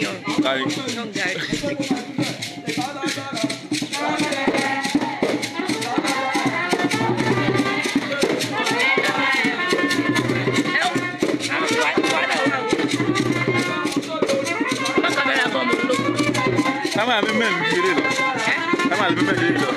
young. Gary. Young guy. Sama mi me mi dire lo. Sama mi me dire lo.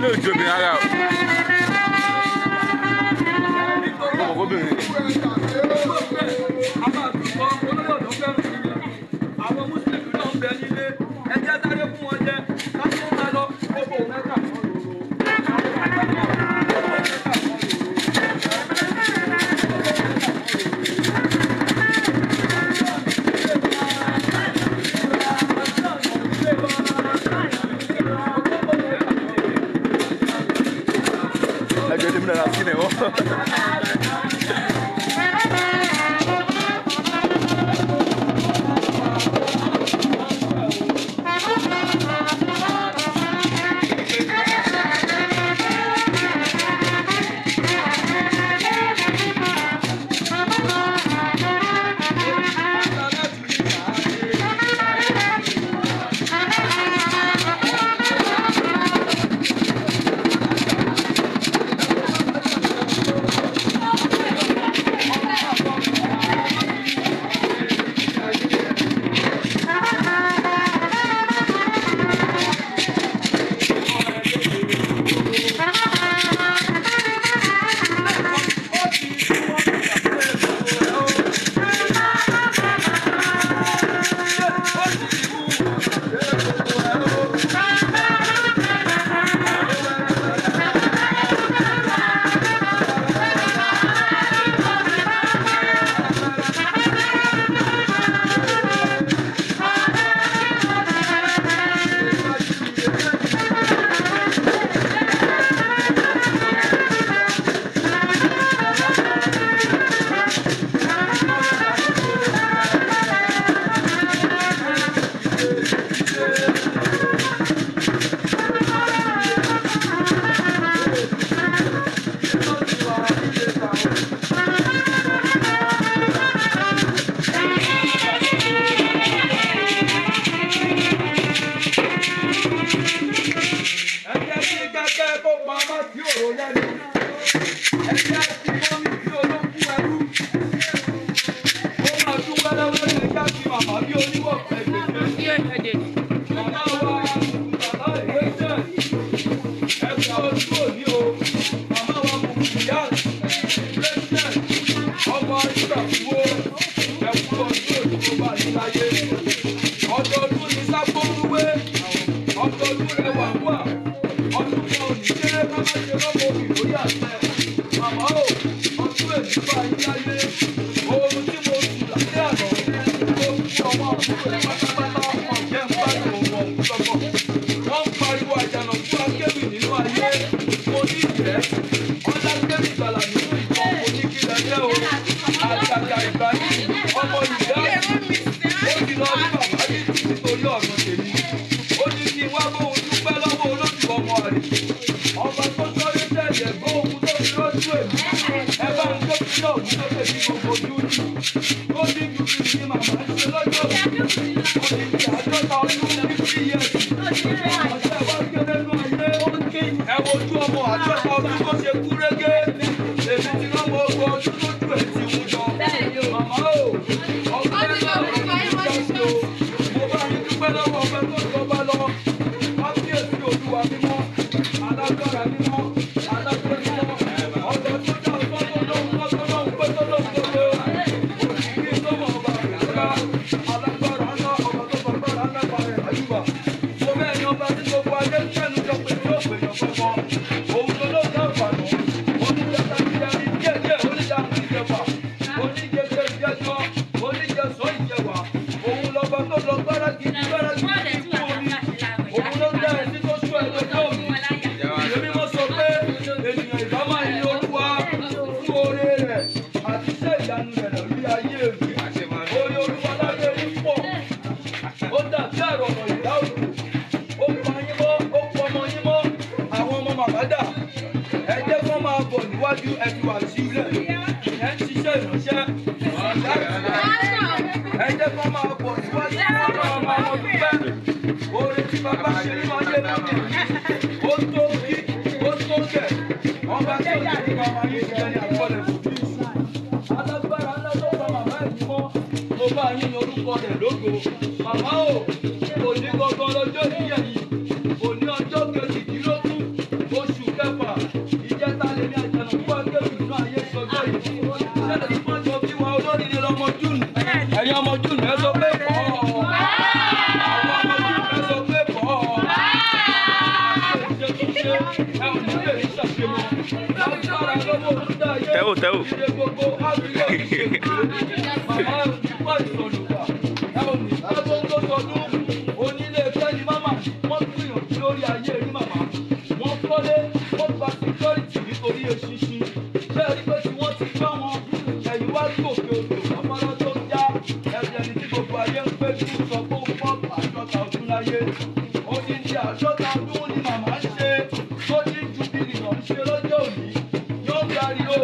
Hello, Joby. Hello. Òun ló ló dábàá lọ. bọ̀ níwájú ẹ̀fí wà sílẹ̀ ìyẹn ń ṣiṣẹ́ ìránṣẹ́ ẹ jẹ́ kó máa bọ̀ níwájú ọmọ ọmọ dúpẹ́ oore tí bàbá ṣe nínú ayé lóde ó tó kí ó tó kẹ̀ wọ́n bá tó kí màmá yìí ṣe ní àkọlẹ̀ òbí alágbára ńlá tó pa màmá ẹ̀ mọ́ mo bá yín orúkọ rẹ̀ lógo màmá o òní gangan lọ́jọ́ ìyẹn yìí òní ọjọ́ kejìdínlógún oṣù kẹfà ìjẹta lèmi àjànà fún akẹ́kọ̀ọ́ nínú ayé sọjọ́ yìí ṣẹlẹ̀ tí wọ́n jọ bí wa olóríire lọ́mọ júùnù ẹ̀yin ọmọ júùnù ẹ sọ pé pọ̀ àwọn ọmọ júùnù ẹ sọ pé pọ̀ ẹ ò ní lè rí ṣàṣemọ lágbára lọ́wọ́ olùdá ayé ìdílé gbogbo ábílẹ̀ ìṣègùn màmá wà ìsọ̀lùkà ẹ ò ní lọ́dún tó sọdún onílé kẹ́ni máma wọ́n gbìyànjú lórí ayé rí màmá wọ́n kọ́lé wọ́n gba síkírọ́rìtì nítorí eṣinṣin bẹ́ẹ̀ rí pé tí wọ́n ti gbá wọn ẹ̀yìn wá gòkè odò afárá tó ń já ẹ̀jẹ̀ ní tí gbogbo ayé ń pé kí n sọ pé ó pọ̀ àádọ́ta ọdún láyé ó ní di àádọ́ta ọdún ni màmá ń ṣe tó ní ju bílíọ̀nù ń ṣe lọ́jọ́ òní yóò darí o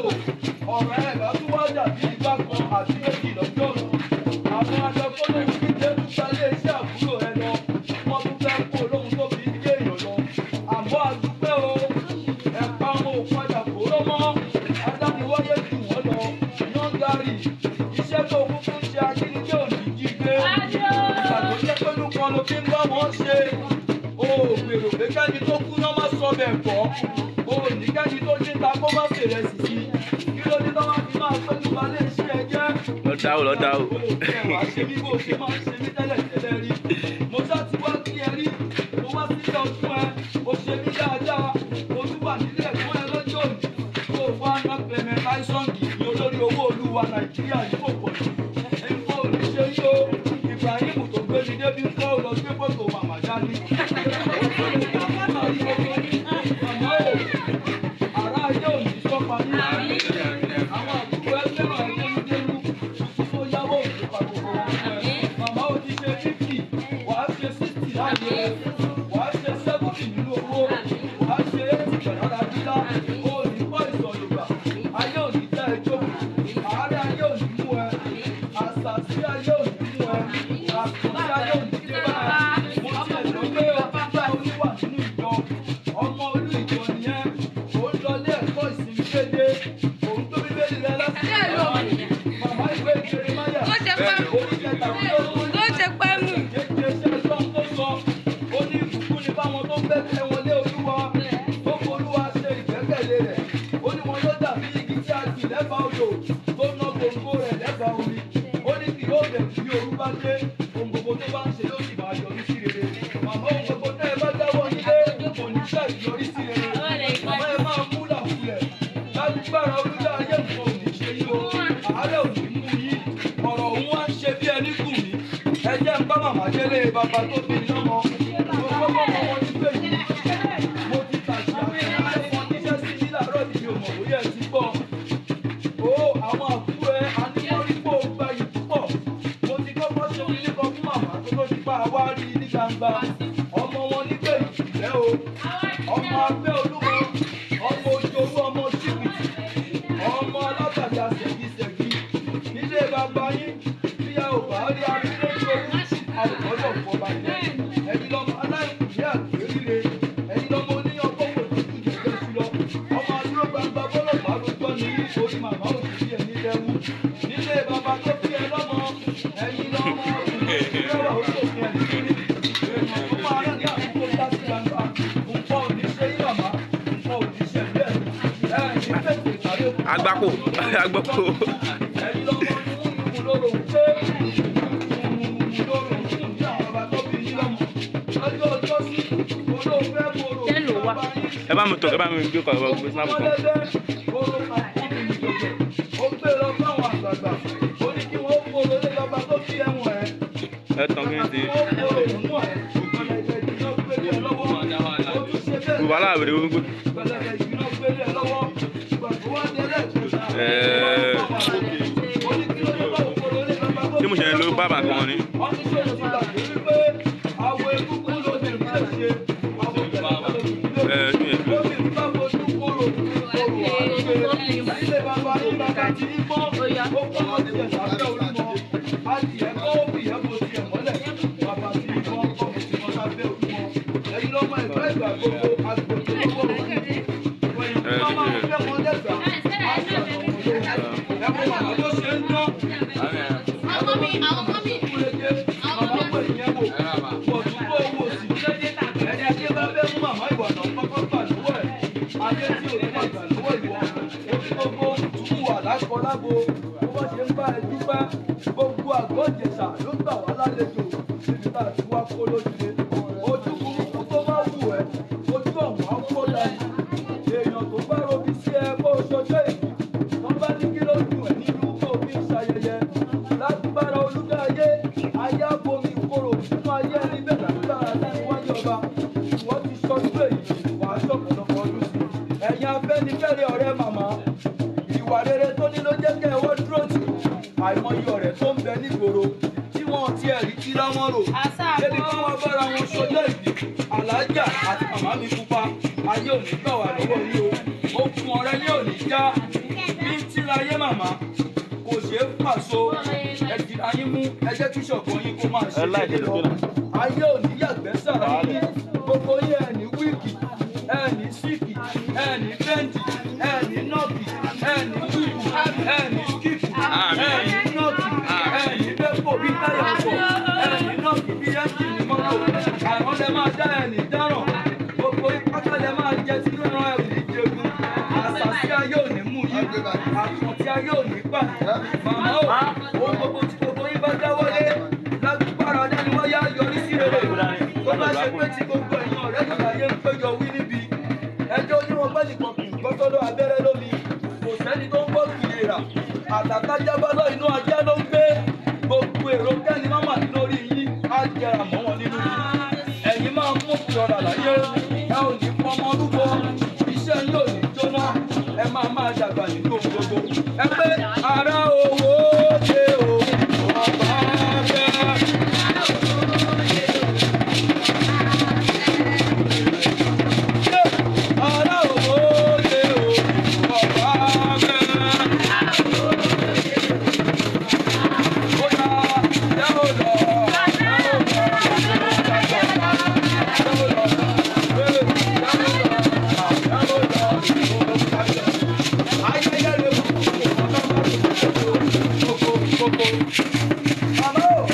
ọ̀rọ̀ ẹ̀ bá tún wá dàbí ìgbà kan àti méjì lọ́jọ́ òní àwọn adọ́kọ́lẹ̀ ń fi dé dúpẹ́ lé iṣẹ́ àbúrò ẹ lọ wọ́n tún fẹ́ kó lóhun tó fi ń gé èèyàn lọ àmọ́ àdúpẹ́ o ẹ̀pà wọn ò padà kóró mọ́ adániwáyé jù wọ́n lọ yọ̀ǹgàrì iṣẹ́ tó kúkú ń ṣe ajínigbé òní jí gbé ìgbà tó jẹ́ pé lùkọ́ ló fi ń bá wọn ṣe o gbèrò pé kẹ́ni tó kú náà má sọ bẹ́ẹ̀ kọ́ o ní kẹ́ni tó dín ta kó má fèrè sí sí kí ló dé tó má fi máa pẹ́ nípa lé iṣẹ́ ẹ jẹ́ lọ́dà o. wà á ṣe bí bó ṣe máa ń ṣe mí tẹ́lẹ̀ tẹ́lẹ̀ rí mo sá ti wá kí ẹ rí mo wá sílẹ̀ ọdún ẹ o ṣe mí dáadáa o tún wà nílé ẹ̀gbọ́n ẹ lọ́jọ́ òní kó o wá ná Clement Tyson ní olórí owó olúwa Nàìjíríà yìí kò pọ̀ jù nǹkan ò ní ṣe yí o Ibrahim tó gbé mi débi ń kọ́ lọ gbé fọ́tò màmá dání ará ayé òní sọ́pa ní àwọn àbúrò ẹgbẹ́ náà ẹgbẹ́rúdẹ́rú tó yáwó ìjọba gbogbo wọn màmá ò ti ṣe 50 wàá ṣe 60 láàyè rẹ wàá ṣe 70 nínú owó wàá ṣe 80 pẹ̀lú ara dídá ó ní kọ́ ìsọ̀lùgbà ayé òní tẹ́ ẹ jókòó àárẹ̀ ayé òní mú ẹ àṣàṣì ayé òní mú ẹ àkùnrin ayé òní dé bá ẹ mo ti ẹ̀ lọ pé ọba oníwà nínú ìjọ ọmọ olú ìjọ nìyẹn ó ń lọ ilé ẹ̀kọ́ ìsinmi dédé òun tó bíbélì rẹ lásìkò màmá ìwé Jeremáyà oníkẹta ló ṣe pẹ́ mú. kéde iṣẹ́ ọlọ́run tó sọ ó ní ìbùkún ní báwọn tó gbẹ́kẹ̀ wọn lé olúwa tó folúwa ṣe ìgbẹ́kẹ̀lé rẹ̀ ó ní wọn yóò dàbí igi tí a gbìn lẹ́bàá odò tó ná gbòǹgbò rẹ̀ lẹ́bàá omi ó ní kì yóò bẹ̀rù bí ooru bá dé ohun gbogbo tó bá ń ṣe yóò sì máa yọrí sí rere màmá ohun gbogbo tẹ́ ẹ bá dáwọ́ nílé kò ní ṣe ìyọrí sí rere màmá ẹ máa mú làwulẹ̀ lágbára olúdá ayé nǹkan ò ní ṣe yí o àárẹ̀ ò ní mú yín ọ̀rọ̀ òun wá ń ṣe bí ẹni kù mí ẹ jẹ́ ń bá màmá délé bàbá tó bí mi lọ́mọ mo gbọ́dọ̀ mọ wọn ní pé yìí mo ti tàṣì àtẹ̀lẹ́ wọn níṣẹ́ sí ní làárọ̀ tí mi ò mọ̀ bóyá ẹ ti gbọ́ o àwọn àbúrò ẹ anímọ́rípò gba yìí púpọ̀ mo ti kọ́kọ́ ṣe ilé kan fún màmá tó tó ti pa àwa rí ní gbangba ọmọ wọn nígbè ìjìnlẹ̀ o ọmọ abẹ́ olúmọ ọmọ ojú owó ọmọ jìbìtì ọmọ alágbàdà ṣẹ̀gíṣẹ̀gí nílé bàbá yín bí a ò bá rí arílẹ̀-èdè owó àwòkọ́dọ̀ fọba jẹ́ ẹni lọ́mọ aláìkúyẹ́ àgbéríire ẹni lọ́mọ oníyàn kọ́kọ́ tuntun jẹ̀jẹ̀ sí lọ ọmọ adúró gbangba bọ́lọ̀pàá lójọ́ ní orí màmá òsì ẹ̀ ní lẹ́wù nílé bàbá tó bí ẹ lọ́mọ ẹni lọ́mọ ìrẹ́wà ó sòfin ẹ̀ nítorí èèyàn tó máa rẹ̀ ní àkókò dá sí gbangba nǹkan ò ní ṣe yí màmá nǹkan ò ní ṣe bẹ́ẹ̀ ẹ̀ ní pèsè ìsàlẹ̀ òkú agbáko ẹni lọ́mọ ìmú lóró wípé lóró ní àwọn bàbá tó bí yín lọ́mọ lọ́jọ́ ọjọ́ sí olóòfẹ́ mòrò bàbá yín ẹ bá mi tọ̀ ẹ bá mi gbé kọ̀ gbé snap kan. ó gbé lọ fáwọn àgbààgbà ó ní kí wọ́n fòrò lé bàbá tó bí ẹ̀wọ̀n ẹ̀. ẹ tán kí n ti. wàhálà àbẹ̀rẹ̀ gbogbo. tí mo ṣe ń lo bàbà kan ni. Ó Ilé bàbá yín bàbá ti ní mọ́. Ó kọ́ wọn ti ẹ̀ sábẹ́ Olúmọ. Adìyẹ kọ́ ó fìyẹ́ bo tiẹ̀ mọ́lẹ̀. Bàbá ti ní mọ́ ọmọ ti mọ́ sábẹ́ Olúmọ. Ẹ̀yin lọ́mọ ìgbà ìgbà gbogbo agbègbè lọ́wọ́ òní. Ìwọ̀nyí tó máa ń fẹ́ wọn lẹ́gbàá. Ẹ mọ màmá tó ṣe ń dán. Àwọn mi. Kúlẹ̀jẹ̀ màmá pè yẹn wò. Pọ̀ tún kó owó sí. Ẹni ajé bá fẹ́ mú màmá ìwà náà kọ́kọ́ gbà lọ́wọ́ ẹ̀. Ajé tí ò ní máa gbà lọ́wọ́ ìwọ. Orí gbogbo túbú wà lákọlábo. Bó bá ṣe ń bá ẹ dúpẹ́. Gbogbo àgọ́ Ìjẹ̀ṣà ló gbà wá lálejò. Níbi tá a ti wá kó lójúlé. Ojú burúkú tó bá wù ẹ́. Ojú ọ̀hún á kó dání. Èèyàn tó bá robi sí ẹ bó ṣọjọ́ èyí. Wọ́n bá ní kí ló dùn ẹ́ nínú kó o fi ń ṣayẹyẹ. Lágbára olúdá ayé, ayé abomi kóró nínú ayé ẹni bẹ́ẹ̀ lágbára láti wáyé ọba. Wọ́n ti ṣọdún èyí, wà á ṣọ̀pọ̀lọpọ̀ ọdún sí. Ẹ̀yin afẹ́nifẹ́re ọ̀rẹ́ màmá. Ìwà rere tó ní ló jẹ́ kẹ́ ẹ wọ́n dúró tì. Àìmọye ọ̀rẹ́ tó ń bẹ nígboro tí wọ́n ti ẹ̀rí kí láwọn rò. Débi kí wọ́n bára wọn ṣọjọ́ ìbí. Àlájà àti màmá mi pupa. Ayé ò ní gbà wá lọ́wọ́ yìí o. Okùn ọ̀rẹ́ ní òní já. Bí ń tí láyé màmá kò ṣeé pàṣọ ẹ̀jì ayé mú ẹjẹ́ kí ṣọ̀gbọ́n yín kó máa ṣe kéde lọ. Ayé ò ní yàgbẹ́ sára yín gbogbo yín ẹ̀ ní wíìkì ẹ̀ ní síìkì ẹ̀ ní bẹ́ǹdì ẹ̀ ní nọ́ọ̀kì ẹ̀ ní wíìkù ẹ̀ ní skíìpù ẹ̀ ní nọ́ọ̀kì ẹ̀ ní bẹ́pò bí táyà ọkọ̀ ẹ̀ ní nọ́ọ̀kì bí ẹ́ńjìnì mọ́tò àwọn lẹ máa dá ẹ̀ ní dáràn gbogbo pátá lẹ máa jẹ sínú ẹran ẹ̀ ní jẹgun àṣàṣì ayé ò ní mú yín àkàntì ayé ò ní gbà màmá ò ohun gbogbo tí gbogbo yín bá dáwọ́lé lágbára dání wọ́n yá yọrí sí rere tó bá ṣe pé tí gbogbo ẹ̀yin ọ̀rẹ́ tó láyé ń péjọ wí níbi ẹjọ́ oníwọ̀n pẹ́ nìkan kì í gbọ́ sọ́dọ̀ abẹ́rẹ́ lómi kò sẹ́ni tó ń gbọ́ kìlè rà àtàkájábá lọ inú ajá ló ń gbé gbogbo èrò kẹ́ni má mà lórí yín á jẹrà mọ́ wọn nínú yín ẹ̀yin máa mú ìrọ̀lá láyé ẹ ò ní pọnmọ rúbọ iṣẹ́ yín ò ní jóná ẹ máa dàgbà nínú ohun gbogbo ẹ pé ara owó ṣe o ọba bẹ́ẹ̀. Ara owó ṣe o ọba bẹ́ẹ̀. Ó yá yá ó lọ. Màmá o,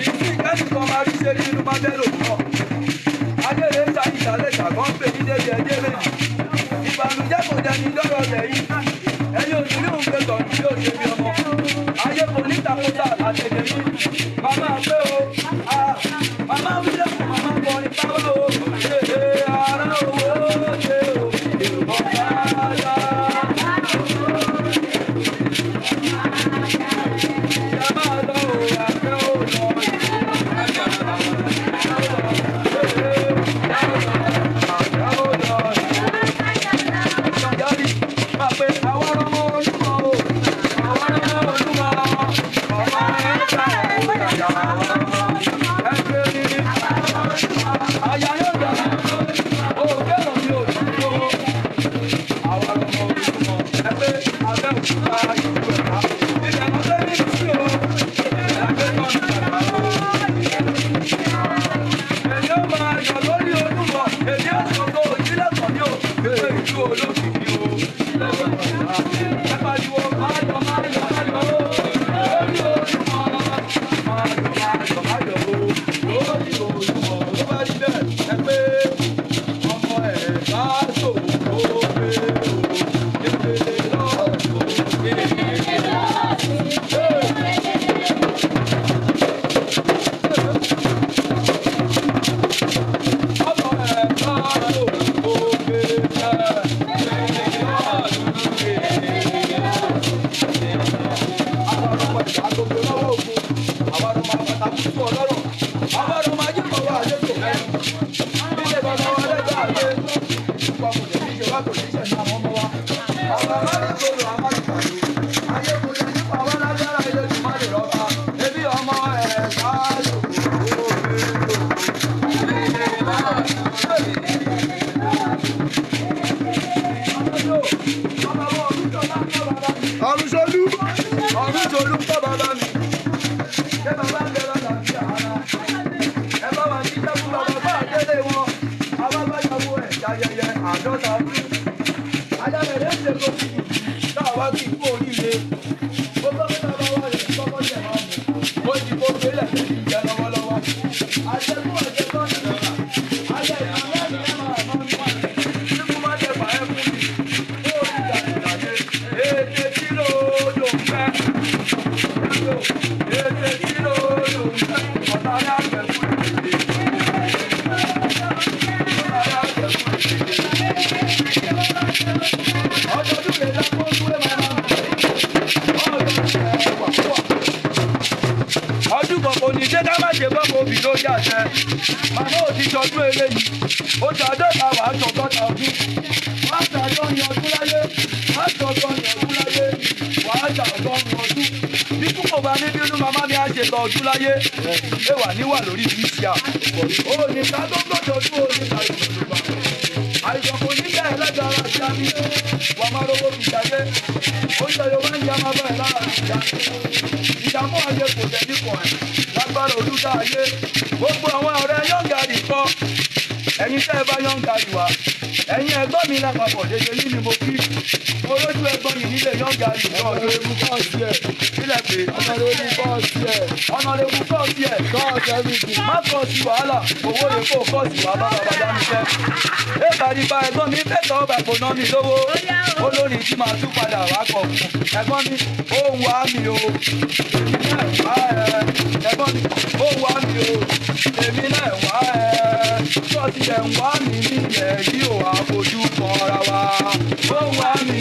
ìsìn ìkẹ́nìkan máa rí ṣe nínú mábẹ́lò náà. Adéèrè ń ta ìdálẹ̀ ṣàgbọ́n pè ní débi ẹjẹ́ méjì. Ìbànújẹ́ kò dẹni lọ́rọ̀ rẹ̀ yìí. Ẹni òsì ní òun gbé tọ̀nù yóò ṣe bí ọmọ. Ayé kò ní takota àtẹ̀lẹ̀ yìí. Màmá pé o, màmá wílẹ̀ fún màmá kọrin pàwọ́ o. Ṣé ara owó ṣe o? Ọ̀gá ara. Baba, ọ̀run ṣolú kọ́ bàbá mi. Ṣé bàbá ń bẹ̀rẹ̀ àlàáfíà ara? Ẹ bá wa jíjẹ́ fún bàbá bá àdélé wọn. Abábáyàwó ẹ̀ ṣayẹyẹ 50 ọdún. Ajábẹ̀rẹ̀ ń ṣe kókì náà wá kí ikú oríire. Ó tọ́ pé bàbá wa rẹ̀ kọ́kọ́ jẹ̀ máa mú. Ó ti kó gbélé pẹ̀lú ìjẹ lọ́wọ́lọ́wọ́. Àjẹkù àjẹkọ́ nìyẹn. Ayẹ ìpínlẹ̀ ní ẹ̀ máa mọ́ ní. Kíkú má jẹ fàáyẹ fún mi. Ó ti jà ìgbàdé. Ètè tí ló lò ń fẹ́. Ètè tí ló lò ń fẹ́. Ọ̀tá ní àgbẹ̀ fún ìdílé. Ọdún kan kò ní ṣe ká má ṣe bọ́mọ obì ló yàtẹ̀. Màmá ò ti ṣọdún eléyìí. Ó ṣàdọ́ta wàá ṣọgọ́ta ọdún. Wàá ṣàdọ́rin ọdún láyé. Wàá ṣọgọ́rin ọdún láyé. Wàá ṣàdọ́rin ọdún. Bí púpọ̀ bá ní bínú màmá mi á ṣe lọ ọdún láyé. Ẹ wà níwà lórí bíṣíà. Ó ní ká tó gbọ́dọ̀ tún ó ní ká ìjọba. Àìsàn kò ní bẹ́ẹ̀ lẹ́gbẹ̀ẹ́ ara ìyá mi. Wà máa rówó fi jáde. Oúnjẹ Yorùbá ń yá máa bẹ̀rẹ̀ lára ìyá. Ìdààmú ayé kò tẹ̀ nípò ẹ̀. Lágbára olúdá ayé. Gbogbo àwọn ọ̀rẹ́ yọ̀ǹgàrì kọ́. Ẹ̀yin tẹ́ ẹ bá yọ̀ǹgàrì wá. Ẹ̀yin ẹ̀gbọ́n mi lápapọ̀ dédé yín ni mo kí. Mo lójú ẹ̀gbọ́n mi nílé yọ̀ǹgàrì náà. Ọ̀nàrẹ́bù kọ́ọ̀sì ẹ̀. Sílẹ̀ pé Ọ̀nàrẹ́bù kọ́ọ̀sì ẹ̀. ọ̀nàrẹ́bù kọ́ọ̀sì ẹ̀. Kọ́ọ̀sì everything. Má kọ́ọ̀sì wàhálà. Owó lè kó kọ́ọ̀sì wà bá bàbá dá mi fẹ́. Èbàdìbà ẹ̀gbọ́n mi fẹ́ tọ́ ọgbà kò ná mi lówó. Olórin tí màá tún padà wá kọ̀ fún. Ẹ̀gbọ́n mi, ó ń wá mi o. Èmi náà wá ẹ. Ẹ̀gbọ́n mi, ó ń wá mi o. Èmi náà wá ẹ. Ṣọ́ọ̀ṣì ẹ̀ ń wá mi nílẹ̀ yìí ò àfojú kan ara wa. Ó ń wá mi.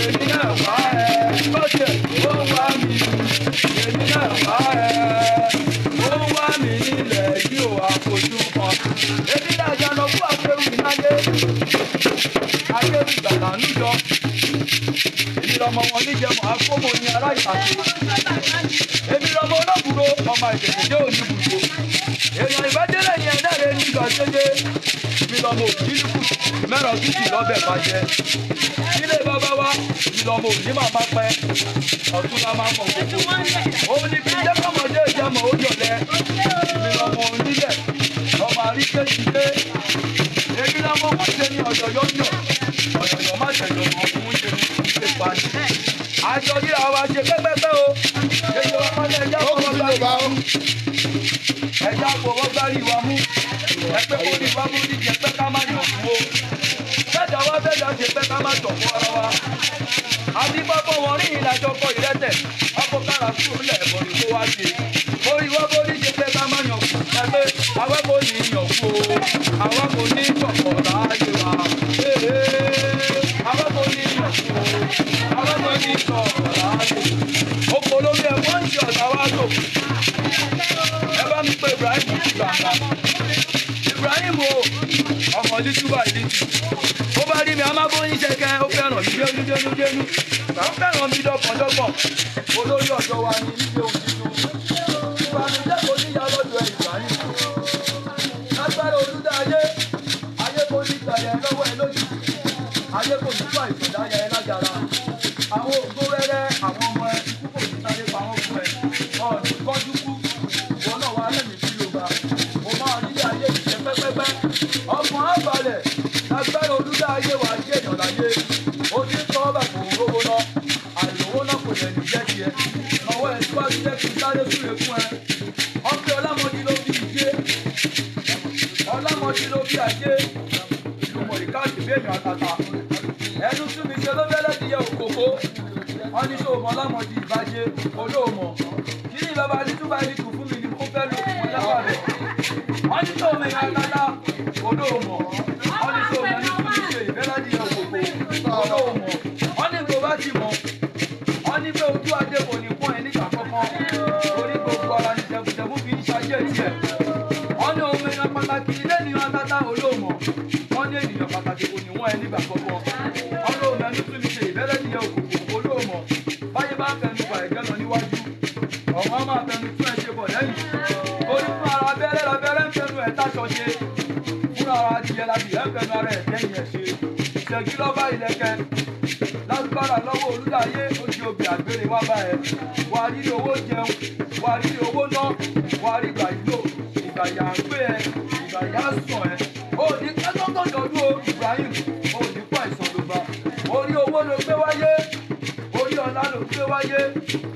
Èmi náà wá ẹ. Ṣọ́ọ̀ṣì ẹ̀ ó ń wá mi. Èmi náà wá ẹ. Ó ń wá mi nílẹ̀ yìí ò àfojú kan. Èmi náà jàǹdà fún àfẹ́rù ìnáyé. Ayé ìgbàlà ń jọ. Èmi lọmọ wọn níjẹmọ akómo ní aláìsàkè. Èmi lọmọ olóbùrò ọmọ ìdèkèdè oníbùdó. Èèyàn ìbájẹ́lẹ̀ yẹn dáre ní ìgbà dédé. Èmi lọmọ òkìlùkù mẹ́rọ̀ títì lọ́bẹ̀ bàjẹ́. Ilé bàbá wa èmi lọmọ òní màmá pẹ́. Ọ̀tún la máa mọ̀ gbogbo. Òun ni kì í jẹ́ kọ́mọdé ìjẹmọ̀ ó yọ̀lẹ̀. Èmi lọmọ onílẹ̀ ọmọ àríkèjìké. Èmi lọmọ wọn ṣe ní ọ̀yọ̀yọ̀ yọ̀. Ọ̀yọ̀yọ̀ má tẹ̀yọ̀ mọ́ fún ṣe ní ìpàdé. Àjọ yíra wa ṣe pẹ́pẹ́pẹ́ o. Èyí wa kọ́lé ẹja fọwọ́ gbárí wa mú. Ẹja fọwọ́ gbárí wa mú. Ẹgbẹ́ kò ní wá mú níjẹ pẹ́ ká má yọ̀ fún o. Bẹ́ẹ̀dá wa bẹ́ẹ̀dá ṣe pẹ́ ká má tọ̀ fún ara wa. Àbí pápọ̀ wọn rí ìlàjọ kọ ìrẹ́tẹ̀. Ọkọ̀ kára kúrò lẹ̀ ẹ̀bọ̀n ni kó wá ṣe. Orí wa bó ní ṣe pẹ́ ká má yọ̀ fún. Ẹgbẹ́ àwa kò ní yọ̀ fún o. Àwa kò ní tọ̀kọ̀ láàyè wa. Àwa kò ní yọ̀ fún o. Àwa kò ní tọ̀kọ̀ láàyè. Oko lórí ẹ̀fọ́ ń ṣe ọ̀tá wa lò. Ẹ bá mi pé Ibrahim ti gbàgbà. Ibrahim o, ọmọ Lítúbà ìlítì. Ó bá rí mi, a máa bóyin ṣẹ̀kẹ́, ó fẹ́ràn mi dénú. Ó fẹ́ràn mi dọ́gbọ̀ndọ́gbọ̀n. Olórí ọ̀dọ́ wa ni nílé òun títún. Ìbànújẹ́ kò níyà lọ́dọ̀ ẹ̀ Ibrahim. Lágbára olúdá ayé kò ní ìgbàyà ẹ lọ́wọ́ ẹ lójú. Ayé kò ní fà ìfọ̀dáyà ẹ lágara. Àwọn ògbó rẹ́rẹ́ àwọn ọmọ ẹ ikú kò ní sáré pa wọ́n fún ẹ. Ọ̀nì kọ́jú kú. Ìwọ náà wá lẹ́mìí sí Yorùbá. Mo máa nílé ayé ìṣe pẹ́pẹ́pẹ́. Ọkàn á balẹ̀. Lágbára olúdá ayé wà á jẹ́ èèyàn láyé. Ó ti ń tọ́ bà kò rówó lọ. Àìlówó náà kò lẹ̀ ní jẹ́ tiẹ̀. Ọwọ́ ẹ̀ tí wàá ti jẹ́ kí n sáré súre fún ẹ. Ọ̀pẹ Ọlámọdé ló fi ìdíé. Ọlámọdé ló fi àjẹ́. Ìlú Mọ̀ríkàtì bẹ́ẹ̀ni àtàtà. Ẹnu tún mi ṣe ló fẹ́lẹ́ ti yẹ òkòkò. Wọ́n ní sọ mọ Ọlámọdé ìbàjẹ́ olóòmọ̀. Kí ni bàbá Lítúbà ìlítù fún mi ni mo fẹ́ lò fún ọlọ́wà rẹ̀. Wọ́n ní sọ mọ ìyá àtàtà olóòmọ̀. Wọ́n ní sọ mọ ẹni tún mi ṣe ìfẹ́lẹ́ ti yẹ òkòkò olóòmọ̀. Wọ́n ní tó bá ti mọ̀. Wọ́n ní pé ojú adé kò ní pọ́n ẹ nígbà kankan. Orí gbogbo ara ní jẹ̀bùjẹ̀bù fi ń ṣayé tiẹ̀. Wọ́n ní ohun èèyàn pàtàkì ilé ènìyàn àtàtà olóòmọ̀. Wọ́n ní ènìyàn pàtàkì kò ní wọ́n ẹ nígbà kankan. Wọ́n ní ohun ẹni tún mi ṣe ìbẹ́lẹ́ ti yẹ òkòkò olóòmọ̀. Báyé bá fẹnu fa ẹ̀gẹ́ lọ níwájú. Ọ̀wọ́n máa fẹnu tún ẹ ṣe bọ̀ lẹ́yìn. Orí fún ara abẹ́rẹ́ labẹ́rẹ́ ń fẹnu ẹ̀ táṣọ ṣe. Fún ara adìyẹ labìyẹ ń fẹnu ara ẹ̀ tẹ́yìn ẹ̀ ṣe. Ìṣẹ́jú lọ́ba ìlẹ̀kẹ̀. Lágbára lọ́wọ́ olúdáyé àgbèrè wá bá ẹ wà á rí owó jẹun wà á rí owó ná wà á rí ìgbà yìí lò ìgbà yà ń gbé ẹ ìgbà yà ń sàn ẹ o ní kẹ́tọ́tọ̀dọ̀dún o Ibrahim o ní pa ìsàn ló bá orí owó ló gbé wáyé orí ọlá ló gbé wáyé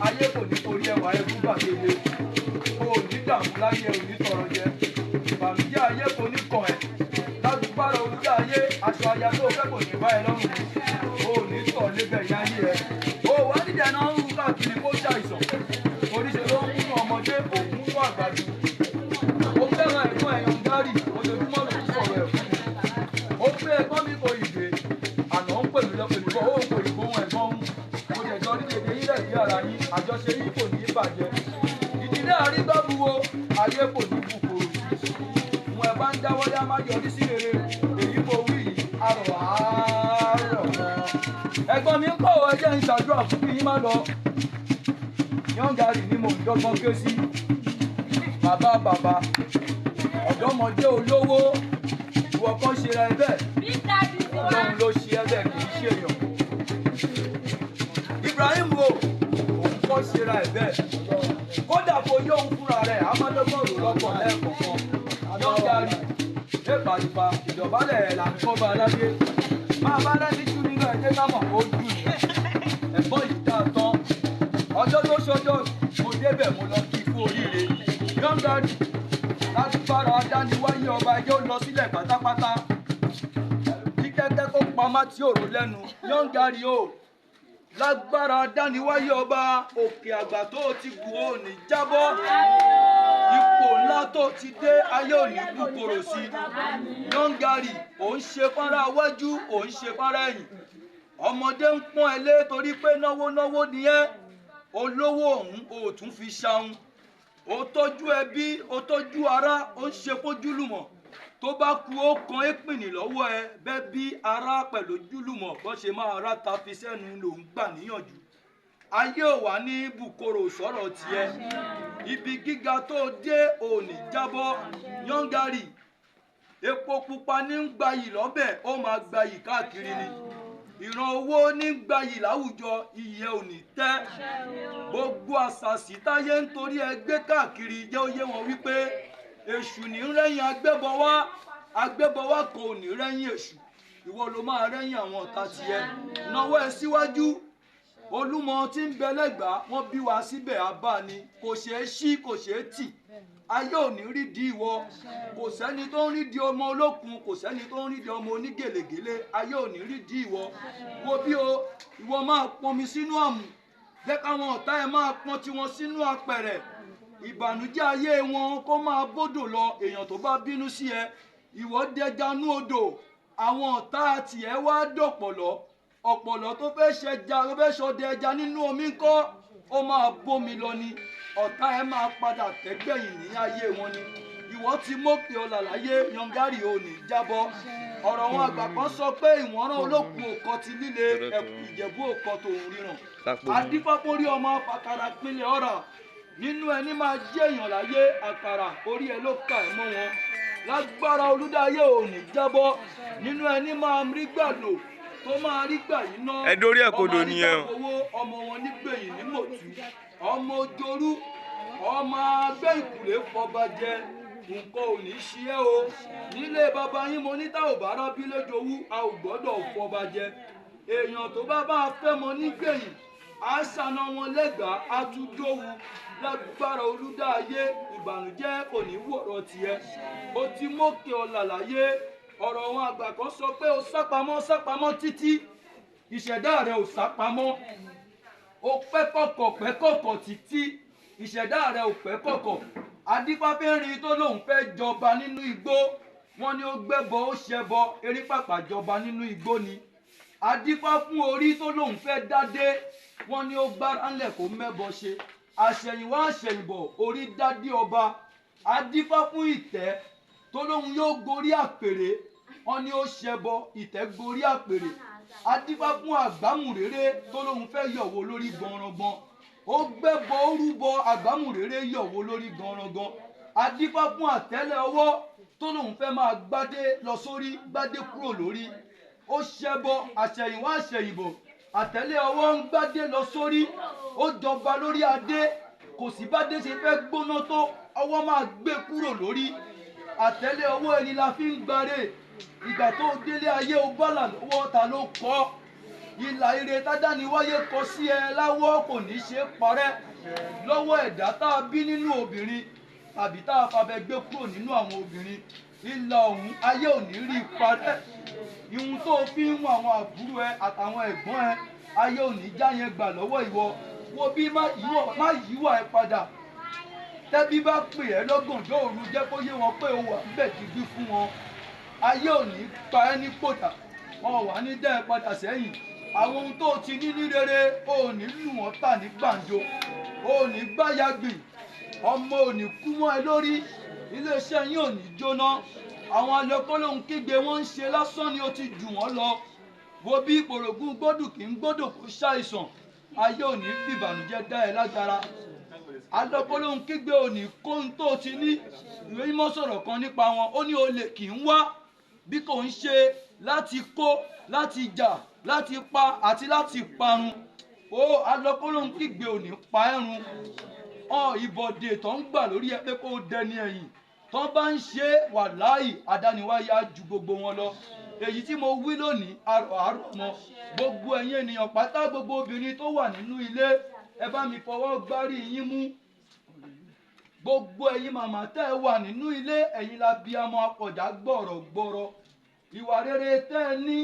ayé kò ní forí ẹwà ẹ fún gbàgede o ní dààmú láyé o ní tọrọ jẹ ìbànújẹ́ ayé kò ní kàn ẹ lágbára olùdá ayé aṣọ aya tó fẹ́ kò ní bá ẹ lọ́rùn o ní tọ̀ lébẹ̀ yá ayé ẹ o wá dídẹ̀ náà ń rú káàkiri kó ṣàìsàn oríṣi ló ń kún ọmọdé òun fún àgbàdo ó fẹ́ràn ẹ̀gbọ́n ẹ̀yàn dárì ojoojúmọ́ ló ń sọ̀rọ̀ ẹ̀ fún mi ó pé ẹ̀gbọ́n mi kò ìgbé àná ń pèlú lọ́pẹ̀lúbọ̀ ó kò ìgbóhùn ẹ̀gbọ́n ń mo jẹ̀ sọ ní dédé yín lẹ́gbẹ̀ẹ́ ara yín àjọṣe yín kò ní bàjẹ́ ìdílé àrígbábuwo ayé kò ní kúkúrú mo ẹ̀ bá ń dáwọ́ yá má yọrí sí rere èyí mo wí yìí àrọ̀ àárọ̀ ẹ̀gbọ́n mi ń kọ́ ọ ẹjẹ́ ń ṣàdúrà fún kí yín má lọ yọ̀ǹgàrì ni mò ń dọ́gbọ́n ké sí bàbá ọ̀dọ́mọdé olówó ìwọ kan ṣe ra ẹ bẹ́ẹ̀ ọlọ́run ló ṣe ẹ bẹ́ẹ̀ kì í ṣe èèyàn Ibrahim o òun kọ́ ṣe ra ẹ bẹ́ẹ̀ kódà kò yọ òun fúnra rẹ̀ amádọ́gbọ̀n rò lọ́pọ̀ lẹ́ẹ̀kọ̀ọ̀kan yọ̀ǹgàrì ìpàdùpà ìdọ̀bálẹ̀ ẹ̀ là ń kọ́ bá aládé máa bá lẹ́ni jù nínú ẹ̀jẹ̀ ká mọ̀ ó jù ní ẹ̀gbọ́n yìí dá tán ọjọ́ tó ṣọjọ́ mo débẹ̀ mo lọ kí fún oríire yọ̀ǹgàrì láti fara adániwáyé ọba yóò lọ sílẹ̀ pátápátá kí kẹ́kẹ́ kó pamá tí òrò lẹ́nu yọ̀ǹgàrì o lágbára adániwáyé ọba òkè àgbà tó ti gùn ó ní jábọ́ ipò ńlá tó ti dé ayé òní kúkúrò sí yọ̀ǹgàrì ò ń ṣe fárá wájú ò ń ṣe fárá ẹ̀yìn ọmọdé ń pọ́n ẹ lé torí pé náwó nìyẹn olówó ọ̀hún ò tún fi ṣahun ó tọ́jú ẹbí ó tọ́jú ará ó ń ṣe fójúlùmọ̀ tó bá ku ó kan épìnì lọ́wọ́ ẹ bẹ́ẹ̀ bí ará pẹ̀lú ojúlùmọ̀ bó ṣe máa rá ta fi sẹ́nu lòún gbà níyànjú ayé ò wá ní bùkórò sọ̀rọ̀ tiẹ̀ ibi gíga tó dé òní jábọ́ yọ̀ǹgàrì epo pupa ní ń gbayì lọ́bẹ̀ ó máa gbayì káàkiri ni ìran owó ní gbayì láwùjọ iye òní tẹ́ gbogbo àṣàṣì táyé ń torí ẹgbẹ́ káàkiri jẹ́ ó yé wọn wípé èṣù ní rẹ́yìn agbébọwá kan ò ní rẹ́yìn èṣù ìwọ ló máa rẹ́yìn àwọn ọ̀tá tiẹ̀ náwó ẹ síwájú Olúmọ tí ń bẹ lẹ́gbàá wọ́n bí wa síbẹ̀ abá ni kò ṣeé ṣí kò ṣeé tì ayé ò ní rí di ìwọ kò sẹ́ni tó ń rí di ọmọ olókun kò sẹ́ni tó ń rí di ọmọ onígèlègèlè ayé ò ní rí di ìwọ wo bí o ìwọ máa pọnmi sínú àmù jẹ́ káwọn ọ̀tá ẹ máa pọn tiwọn sínú apẹ̀rẹ̀ ìbànújẹ́ ayé wọn kó máa bódò lọ èèyàn tó bá bínú sí ẹ ìwọ dẹjanú odò àwọn ọ̀tá tiẹ̀ wá dọ̀pọ̀lọ́ ọ̀pọ̀lọ́ tó fẹ́ ṣẹja tó fẹ́ ṣọdẹ ẹja nínú omi ńkọ́ ó máa bómi lọ ni ọ̀tá ẹ máa padà tẹ́gbẹ̀yìn ní ayé wọn ni ìwọ ti mókè ọ̀là láyé yọ̀ǹgàrì ò ní jábọ́ ọ̀rọ̀ wọn àgbà kan sọ pé ìwọ̀nrán olókùn òkọ ti líle ẹ̀kú ìjẹ̀bú òkọ tòun ríran adífáfórí ọmọ afàkàrà pinlẹ̀ ọ̀rà nínú ẹni máa jẹ́ èèyàn láyé àkàrà orí ẹ ló kà ẹ́ mọ́ wọn lágbára olúdáyé ò ní jábọ́ nínú ẹni máa rí gbà lò tó máa rí gbà yìí ná ẹdórí ẹ̀kọ́dọ̀ nìyẹn o owó ọmọ wọn nígbẹ̀yìn ní mòtú ọmọ ojorú ọmọ agbẹ́ ìkùlé fọba jẹ nǹkan ò ní ṣí ẹ́ o nílé bàbá yín mo ní tá ò bá rábí lójowú a ò gbọ́dọ̀ fọba jẹ èèyàn tó bá bá fẹ́ mọ nígbẹ̀yìn á ṣàna wọn lẹ́gbàá á tún dówu lágbára olúdáyé ìbànújẹ́ kò ní wọ̀rọ̀ tiẹ̀ ó ti mókè ọ̀là láyé ọ̀rọ̀ wọn àgbà kan sọ pé ó sápamọ́ títí ìṣẹ̀dá rẹ̀ ò sápamọ́ ó pẹ́kọ̀kọ̀ títí ìṣẹ̀dá rẹ̀ ò pẹ́kọ̀kọ̀ adífáfẹ́rin tó lóun fẹ́ jọba nínú igbó wọn ni ó gbẹ́bọ ó ṣẹbọ erípàpà jọba nínú igbó ni adífá fún orí tó lóun fẹ́ dádé wọn ni ó gbára ńlẹ̀ kó mẹ́bọ ṣe àṣẹ̀yìnwá àṣẹ̀yìnbọ̀ orí dádé ọba adífá fún ìtẹ́ tó lóun yóò gorí àpèrè wọn ni ó ṣẹbọ ìtẹ́ gorí àpèrè adífá fún àgbámùréré tó lóun fẹ́ yọ̀wò lórí gbọ̀nrangbọ̀n ó gbẹ́bọ ó rúbọ àgbámùréré yọ̀wò lórí gbọ̀nrangbọ̀n adífá fún àtẹ́lẹ̀ ọwọ́ tó lóun fẹ́ máa gbádé lọ sórí gbádé kúrò lórí ó ṣẹbọ àṣẹ̀yìnwá àṣẹ̀yìnbọ̀ àtẹ́lé ọwọ́ ń gbádé lọ sórí, ó jọba lórí adé, kò sí bádé ṣe fẹ́ gbóná tó ọwọ́ máa gbé kúrò lórí. Àtẹ́lé ọwọ́ ẹni la fi ń gbáre, ìgbà tó délé ayé o bálà lọ́wọ́ ta ló kọ́. Ìlà ire tádániwáyé kọ sí ẹ láwọ́ kò ní ṣe parẹ́ lọ́wọ́ ẹ̀dá tá a bí nínú obìnrin tàbí tá a fabẹ gbé kúrò nínú àwọn obìnrin. Ìlà ọ̀hún ayé ò ní rí parẹ́. Ìhun tó fi ń mú àwọn àbúrò ẹ àtàwọn ẹ̀gbọ́n ẹ ayé ò ní já yẹn gbà lọ́wọ́ ìwọ. Wo bí má yíwà ẹ padà. Tẹ́bí bá pè ẹ́ lọ́gànjọ́ òru jẹ́ kó yé wọn pé o wà níbẹ̀ digbí fún wọn. Ayé ò ní pa ẹ́ ní pòtà, wọn ò wá ní dá ẹ padà sẹ́yìn. Àwọn ohun tó ti ní ní rere o ò ní lù wọ́n tà ní gbàǹjo, o ò ní gbáyagbìn, ọmọ ò ní kú mọ́ ẹ lórí, iléeṣẹ́ yín ò ní jóná. Àwọn alẹ́kọ́lóhun kígbe wọ́n ń ṣe lásán ni ó ti jù wọ́n lọ. Wo bí ìpòrògùn gbódù kì í gbódò kó ṣàìsàn, ayé ò ní fìbànújẹ́ dá ẹ lágara. Alẹ́kọ́lóhun kígbe ò ní kóhun tó ti ní. Ìwé mímọ́ sọ̀rọ̀ kan nípa wọn, ó ní olè kì í wá bí kò ń ṣe láti kó, láti jà, láti pa àti láti parun. Ó alẹ́kọ́lóhun kígbe ò ní pa ẹ̀rùn. Ìbọ̀dè tó ń gbà lórí ẹ pé kó dẹni ẹ̀yìn tó bá ń ṣe wàláì àdániwáyé á ju gbogbo wọn lọ. Èyí tí mo wí lónìí àrọ̀ mọ́ gbogbo ẹ̀yin ènìyàn pátá, gbogbo obìnrin tó wà nínú ilé ẹ bá mi fọwọ́ gbárí yín mú. Gbogbo ẹ̀yin màmá tẹ́ ẹ wà nínú ilé, ẹ̀yin la bí ọmọ akọ̀já gbọ̀rọ̀gbọ̀rọ̀. Ìwà rere tẹ́ ẹ ní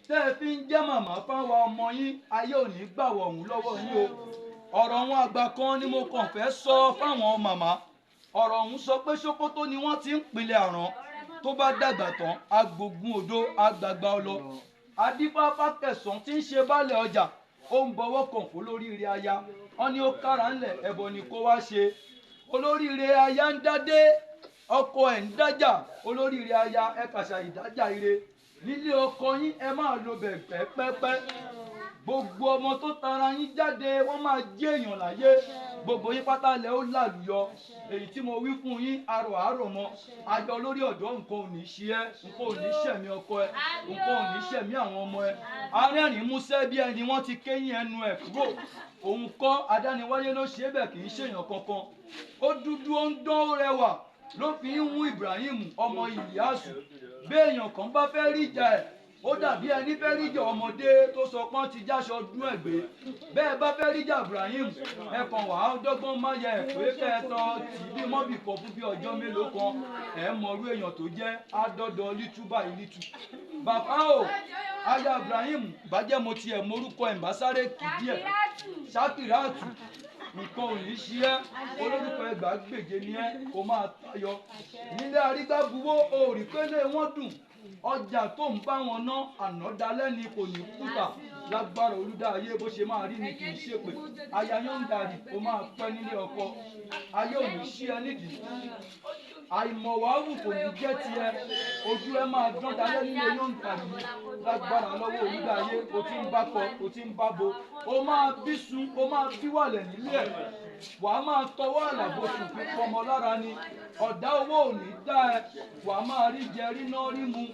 tẹ́ ẹ fi ń jẹ́ màmá fáwọn ọmọ yín, ayé ò ní gbà wọ̀ ọ̀hún lọ́wọ́ yín o. Ọ̀rọ̀ wọn àgbà kan ni mo kàn fẹ́ sọ fáwọn màmá. Ọ̀rọ̀ ọ̀hún sọ pé ṣókótó ni wọ́n ti ń pilẹ̀ àrán, tó bá dàgbà tán agbógun odó agbàgbà ọlọ. Adífáfá kẹsàn-án tí ń ṣe baálẹ̀ ọjà, ó ń bọwọ́ kàn fún olóríire aya. Wọ́n ní ó kára ńlẹ̀ ẹbọ ni kó wá ṣe. Olóríire aya ń dádé, ọkọ ẹ̀ ń dájà. Olóríire aya ẹ kàṣà ìdájà ire. Nílé ọkọ yín ẹ máa lo bẹ̀pẹ̀ pẹ́pẹ́. Gbogbo ọmọ tó tara yín jáde wọ́n máa jẹ́ èèyàn láyé. Gbogbo yín pátá lẹ ó lálùyọ. Èyí tí mo wí fún yín àrọ̀ mọ́. Ayọ̀ lórí ọ̀dọ́ nǹkan ò ní ṣe ẹ́, nǹkan ò ní ṣẹ̀mí ọkọ ẹ, nǹkan ò ní ṣẹ̀mí àwọn ọmọ ẹ. Arẹ́rìn músẹ́ bí ẹni wọ́n ti kéyìn ẹnu ẹ̀ kúrò. Òun kọ́ adániwáyé ló ṣe é bẹ̀ kì í ṣèyàn kankan. Ó dúdú ó ń dán ó rẹwà ló fi ń mú Ibrahim ọmọ Ìlíásù. Bí èèyàn kan bá fẹ́ rí ìjà ẹ̀, ó dàbí ẹni fẹ́ ríjà ọmọdé tó sọ pọ́n ti jáṣọ dún ẹ̀gbẹ́. Bẹ́ẹ̀ bá fẹ́ ríjà Ibrahim, ẹ kàn wá dọ́gbọ́n má yẹ ẹ̀ pé kẹ́ẹ̀tọ́ tì bí mọ́bì kan fún bí ọjọ́ mélòó kan. Ẹ mọ̀rú èèyàn tó jẹ́ adọ́dọ̀ lítú báyìí lítú. Bàbá o, aya Ibrahim bàjẹ́ mo tiẹ̀ morúkọ ẹ̀ ń bá sáré kì díẹ̀. Ṣákìrátù nǹkan ò ní ṣí ẹ́, olórúkọ ẹgbàágbèje ni ẹ́ kó máa tayọ. Nílé arígbábuwó o rí pé lé wọ́n dùn. Ọjà tó ń bá wọn ná ànádálẹ́ ni kò ní kúta. Lágbára Olúdáyé bó ṣe máa rí ni kì í ṣèpè. Aya yóò ń darí o máa pẹ́ nílé ọkọ. Ayé ò ní ṣí ẹ nídìí. Àìmọ̀wáwù kò ní jẹ́ tiẹ̀. Ojú ẹ máa dán dalẹ́ nílé yóò ń darí ni. Lágbára lọ́wọ́ Olúdáyé o ti ń bá kọ o ti ń bá bo. O máa bí sun o máa bí wàlẹ̀ nílé ẹ̀. Wàá máa tọwọ́ àlàbòsùn fi pọmọ lára ni. Ọ̀dá owó ò ní dá ẹ. Wàá máa rí jẹ rí náà rí mu.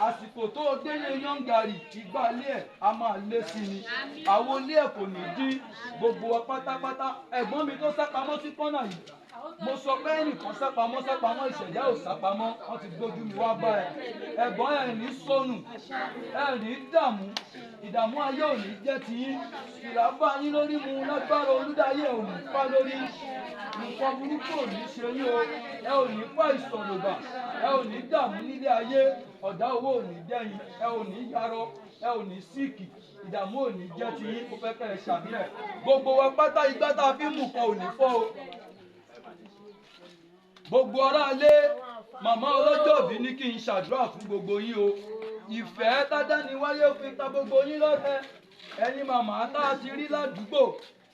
Àsìkò tó délé yọ̀ǹgàrì ìgbà ilé ẹ̀ a máa lé sí ni. Àwọn ilé ẹ̀ kò ní dín gbogbo wa pátápátá. Ẹ̀gbọ́n mi tó sápamọ́ sí kọ́nà yìí. Mo sọ pé ẹnìkan sápamọ́ ìṣẹ̀dá ò sápamọ́, wọ́n ti gbójú mi wá bá ẹ. Ẹ̀gbọ́n ẹ̀ ní sọnù, ẹ̀ ní dààmú, ìdààmú ayé ò ní jẹ́ tiyín. Ìlà bá yín lórí mu lágbára Olúdáyé ò ní pa lórí. Nǹkan burúkú ò ní ṣe yín o, ẹ ò ní pa ìsọ̀rọ̀gbà, ẹ ò ní dààmú nílé ayé, ọ̀dá owó ò ní dẹ́yìn, ẹ ò ní yarọ, ẹ ò ní síìkì, ìdààmú ò ní jẹ́ tiyín, ó fẹ́ kẹ́ ẹ ṣàmì ẹ̀. Gbogbo wa pátá igbá tá a fi mú kan ò ní fọ́ o. Gbogbo aráalé màmá ọlọ́jọ́bí ní kí n ṣàdúrà fún gbogbo yín o. Ìfẹ́ tádániwáyé fi ta gbogbo yín lọ́rẹ. Ẹ̀yin màmá tá a ti rí ládùúgbò,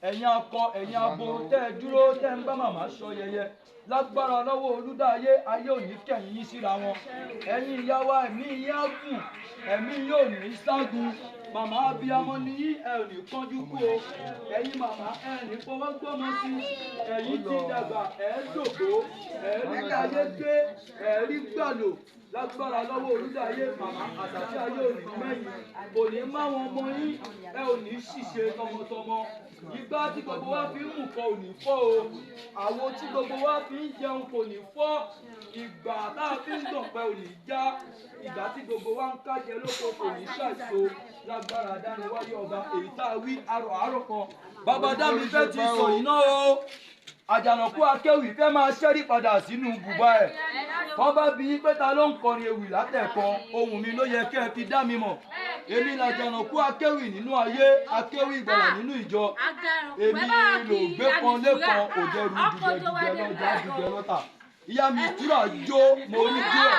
ẹ̀yin akọ ẹ̀yin abo tẹ́ ẹ dúró tẹ́ ń bá màmá sọ yẹyẹ. Lágbára lọ́wọ́ Olúdáyé ayé ò ní kẹ̀yìn yín síra wọn. Ẹ̀yin ìyá wa ẹ̀mí yín á gùn, ẹ̀mí yóò ní ságun. màmá abiyamọ ni yín ẹ ò ní kánjú kú o ẹ̀yin màmá ẹ ní fọwọ́ gbọ́mọ sí ẹ̀yin ti dàgbà ẹ dògbó ẹ rí ayé gbé ẹ rí gbàlò lágbára lọ́wọ́ olùdáyé màmá àtàtì ayé òní mẹ́yìn kò ní máwọn ọmọ yín ẹ ò ní ṣìṣe tọmọtọmọ ìgbà tí gbogbo wa fi ń mú kọ ò ní fọ́ o àwo tí gbogbo wa fi ń jẹun kò ní fọ́ ìgbà tá a fi ń dọ̀pẹ́ ò ní já ìgbà tí gbogbo wa ń kájẹ lóko kò ní ṣàìso lágbára dániwáyé ọba èyí tá a wí arọ̀ àárọ̀ kan bàbá dámi fẹ́ ti sọ iná o àjànàkú akéwì fẹ́ máa ṣẹ́rí padà sínú bùbá ẹ̀ wọ́n bá bí pé ta ló ń kọrin ewì látẹ̀kan ohùn mi ló yẹ kẹ́ ẹ fi dá mi mọ̀ èmi làjànàkú akéwì nínú ayé akéwì ìgbàlà nínú ìjọ èmi lò gbé kan lẹ́kan òjẹ̀rù dùgbẹ̀dùgbẹ̀ lọ́jà dùgbẹ̀ lọ́tà ìyá mi ìtura jó mo rí díẹ̀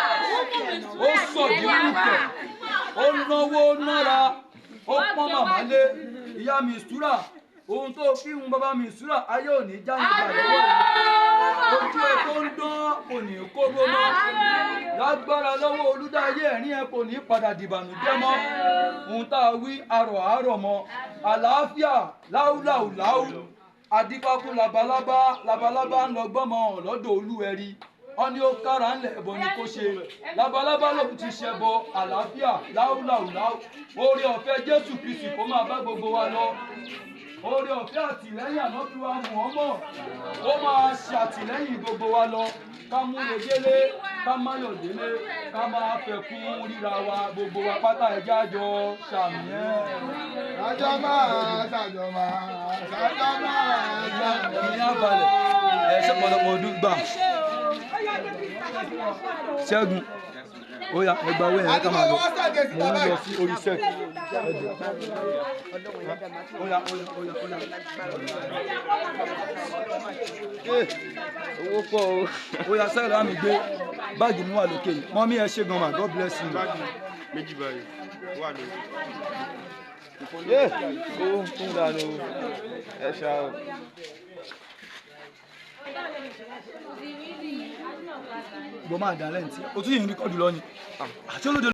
ó sọ̀ ní kùkẹ̀ ó náwó nára ó pọ́n màmá lé ìyá mi ìtura ohun tó fi hun bàbá mi ìṣúra ayé òní já nígbà lọ́wọ́ ojú ẹ tó ń dán kò ní kó gbóná lágbára lọ́wọ́ olùdáyé ẹ̀rín ẹ kò ní padà dìbànújẹ́ mọ́ ohun tá a wí arọ̀ àárọ̀ mọ́ àlàáfíà láúláúláú adípákú labalábá ń lọ gbọ́mọ lọ́dọ̀ olúwẹ̀rí wọ́n ní ó kára ńlẹ̀ ẹ̀bọ ni kò ṣe labalábá lòun ti ṣẹbọ àlàáfíà láúláúláú oore ọ̀fẹ́ Jésù Kristi kó máa bá gbogbo wa lọ oore ọ̀fẹ́ àtìlẹ́yìn ànábì wa Muhammad ó máa ṣe àtìlẹ́yìn gbogbo wa lọ ká múre délé ká máyọ̀ délé ká máa fẹ̀kún ríra wa gbogbo wa pátá ẹja jọ ṣàmì ẹ̀. Ṣàjọba. ẹ̀mí á balẹ̀ ẹ̀ ṣe pọ̀lọpọ̀ ọdún gbà. Ṣẹ́gun ó yá ẹgbà owó yẹn ká máa lọ mo ń lọ sí orí sẹ́ẹ̀kì ó yá. owó pọ̀ o. ó yá sẹ́ẹ̀lì àmì gbé báàgì mi wà lókè yìí mọ́mí ẹ ṣé gan ma God bless you. méjì báyìí wà lórí. Owó ń kún dànù ẹ ṣá o. Gbọ́ máa dá lẹ́yìn tí o tún yìí ń rí kọ́ọ̀dù lọ ni àti olóde.